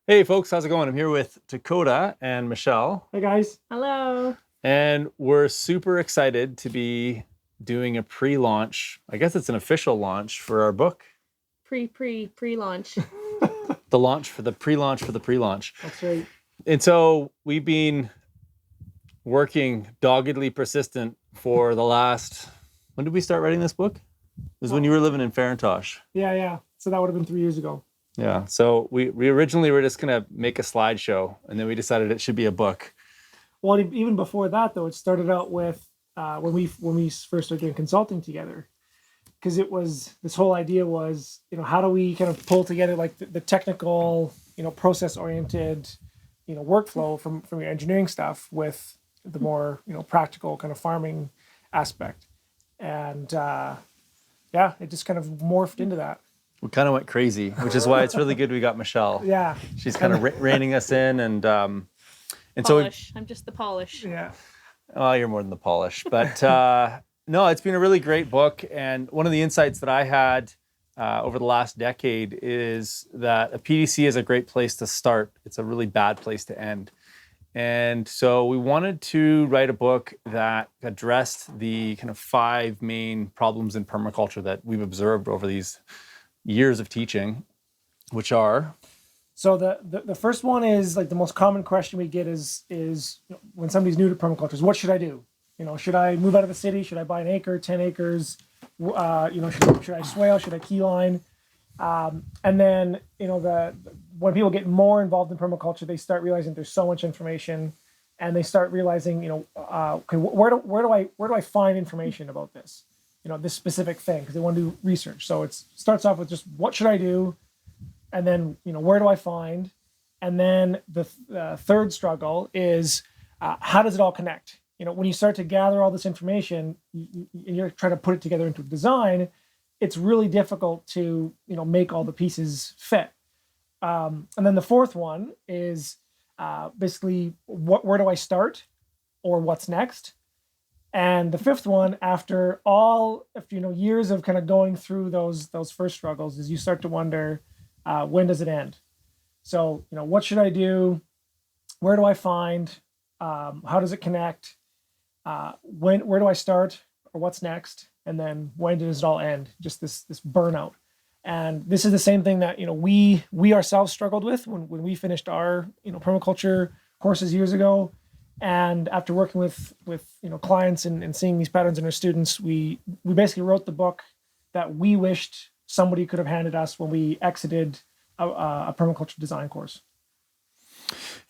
Hey folks, how's it going? I'm here with Dakota and Michelle, Hey guys. Hello. and we're super excited to be doing a pre-launch. I guess it's an official launch for our book. Pre-launch. The launch for the pre-launch for the pre-launch. That's right. And so we've been working doggedly persistent for the last, when did we start writing this book? It was when you were living in Farintosh. Yeah. So that would have been 3 years ago. Yeah. So we originally were just going to make a slideshow, and then we decided it should be a book. Well, even before that, though, it started out with when we first started doing consulting together, because it was this whole idea was, how do we kind of pull together like the technical, process oriented, workflow from your engineering stuff with the more practical kind of farming aspect, and yeah, it just kind of morphed into that. We kind of went crazy, which is why it's really good we got Michelle. Yeah, She's kind of reining us in, and Polish. I'm just the polish. yeah. Oh, you're more than the polish. But no, it's been a really great book. And one of the insights that I had over the last decade is that a PDC is a great place to start. It's a really bad place to end. And so we wanted to write a book that addressed the kind of 5 main problems in permaculture that we've observed over these years of teaching, which are... So the first one is like the most common question we get is when somebody's new to permaculture is, what should I do? Should I move out of the city? Should I buy an acre, 10 acres? Should I swale? Should I keyline? And then when people get more involved in permaculture, they start realizing there's so much information, and they start realizing okay, where do I find information about this? This specific thing, because they want to do research. So it starts off with just what should I do, and then where do I find, and then the third struggle is how does it all connect? When you start to gather all this information and you're trying to put it together into a design, it's really difficult to make all the pieces fit. And then the fourth one is basically where do I start, or what's next? And the fifth one, after all years of kind of going through those first struggles, is you start to wonder, when does it end? So what should I do? Where do I find? How does it connect? Where do I start, or what's next? And then when does it all end? Just this burnout. And this is the same thing that we ourselves struggled with when we finished our permaculture courses years ago. And after working with clients and seeing these patterns in our students, we basically wrote the book that we wished somebody could have handed us when we exited a permaculture design course.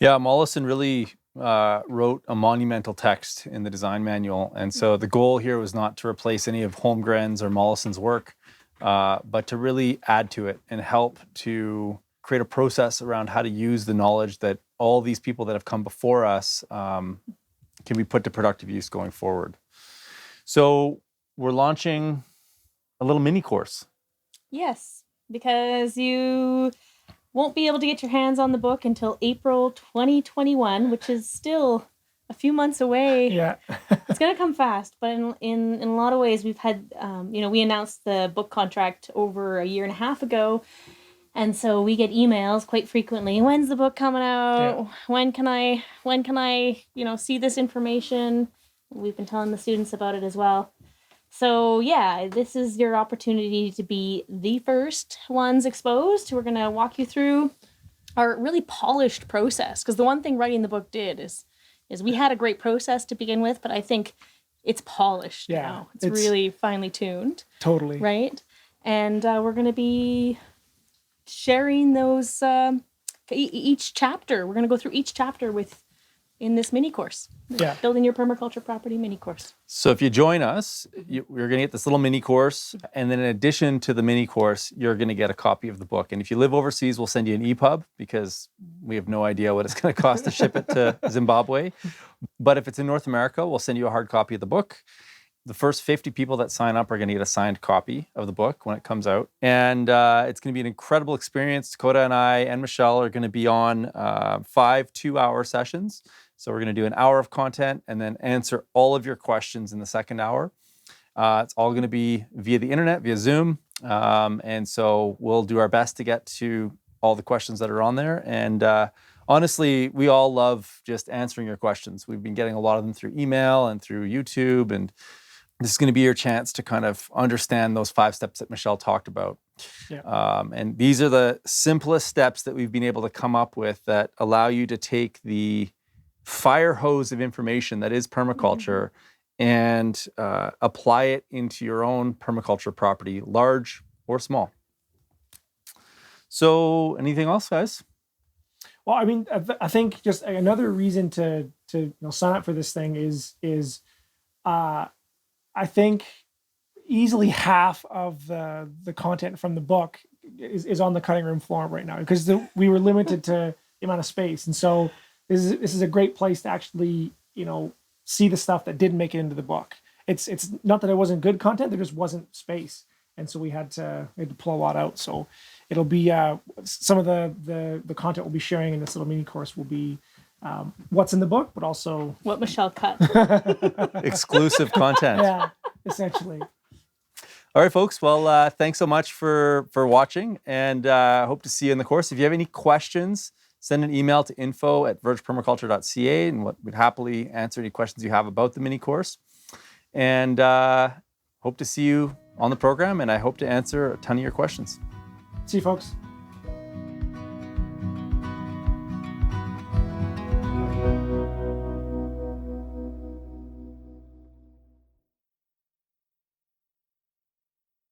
Yeah, Mollison really wrote a monumental text in the design manual. And so the goal here was not to replace any of Holmgren's or Mollison's work, but to really add to it and help to create a process around how to use the knowledge that all these people that have come before us can be put to productive use going forward. So we're launching a little mini course. Yes, because you won't be able to get your hands on the book until April 2021, which is still a few months away. Yeah. It's going to come fast, but in a lot of ways, we've had, we announced the book contract over a year and a half ago. And so we get emails quite frequently. When's the book coming out? Yeah. When can I, see this information? We've been telling the students about it as well. So yeah, this is your opportunity to be the first ones exposed. We're going to walk you through our really polished process. Because the one thing writing the book did is we had a great process to begin with, but I think it's polished now. It's really finely tuned. Totally. Right? And we're going to be sharing those each chapter. We're going to go through each chapter in this mini course. Yeah. Building Your Permaculture Property mini course. So if you join us, we're going to get this little mini course. And then in addition to the mini course, you're going to get a copy of the book. And if you live overseas, we'll send you an EPUB, because we have no idea what it's going to cost to ship it to Zimbabwe. But if it's in North America, we'll send you a hard copy of the book. The first 50 people that sign up are going to get a signed copy of the book when it comes out. And it's going to be an incredible experience. Dakota and I and Michelle are going to be on 5 2-hour sessions. So we're going to do an hour of content and then answer all of your questions in the second hour. It's all going to be via the internet, via Zoom. And so we'll do our best to get to all the questions that are on there. And honestly, we all love just answering your questions. We've been getting a lot of them through email and through YouTube. And this is going to be your chance to kind of understand those 5 steps that Michelle talked about. Yeah. And these are the simplest steps that we've been able to come up with that allow you to take the fire hose of information that is permaculture and apply it into your own permaculture property, large or small. So anything else, guys? Well, I mean, I think just another reason to sign up for this thing is I think easily half of the content from the book is on the cutting room floor right now, because we were limited to the amount of space, and so this is a great place to actually see the stuff that didn't make it into the book. It's not that it wasn't good content, there just wasn't space, and so we had to pull a lot out. So it'll be some of the content we'll be sharing in this little mini course will be what's in the book, but also What Michelle cut. Exclusive content. yeah, essentially. All right, folks. Well, thanks so much for watching, and hope to see you in the course. If you have any questions, send an email to info@vergepermaculture.ca, and we'd happily answer any questions you have about the mini course. And hope to see you on the program, and I hope to answer a ton of your questions. See you, folks.